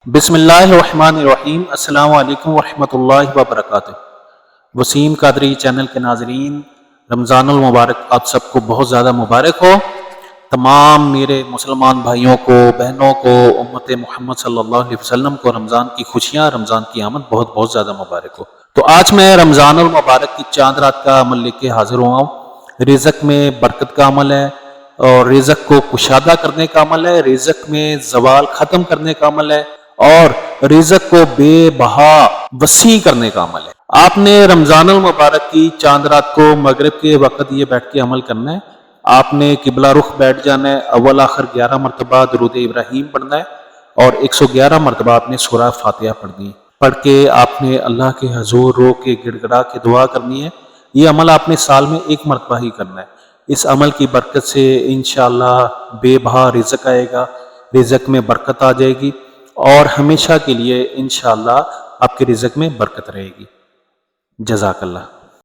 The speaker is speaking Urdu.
بسم اللہ الرحمن الرحیم۔ السلام علیکم ورحمۃ اللہ وبرکاتہ۔ وسیم قادری چینل کے ناظرین، رمضان المبارک آپ سب کو بہت زیادہ مبارک ہو۔ تمام میرے مسلمان بھائیوں کو، بہنوں کو، امت محمد صلی اللہ علیہ وسلم کو رمضان کی خوشیاں، رمضان کی آمد بہت بہت زیادہ مبارک ہو۔ تو آج میں رمضان المبارک کی چاند رات کا عمل لے کے حاضر ہوا ہوں۔ رزق میں برکت کا عمل ہے، اور رزق کو کشادہ کرنے کا عمل ہے، رزق میں زوال ختم کرنے کا عمل ہے، اور رزق کو بے بہا وسیع کرنے کا عمل ہے۔ آپ نے رمضان المبارک کی چاند رات کو مغرب کے وقت یہ بیٹھ کے عمل کرنا ہے۔ آپ نے قبلہ رخ بیٹھ جانا ہے، اول آخر 11 مرتبہ درود ابراہیم پڑھنا ہے، اور 111 مرتبہ آپ نے سورہ فاتحہ پڑھنی ہے۔ پڑھ کے آپ نے اللہ کے حضور رو کے گڑ گڑا کے دعا کرنی ہے۔ یہ عمل آپ نے سال میں ایک مرتبہ ہی کرنا ہے۔ اس عمل کی برکت سے انشاءاللہ بے بہا رزق آئے گا، رزق میں برکت آ جائے گی، اور ہمیشہ کے لیے انشاءاللہ آپ کے رزق میں برکت رہے گی۔ جزاک اللہ۔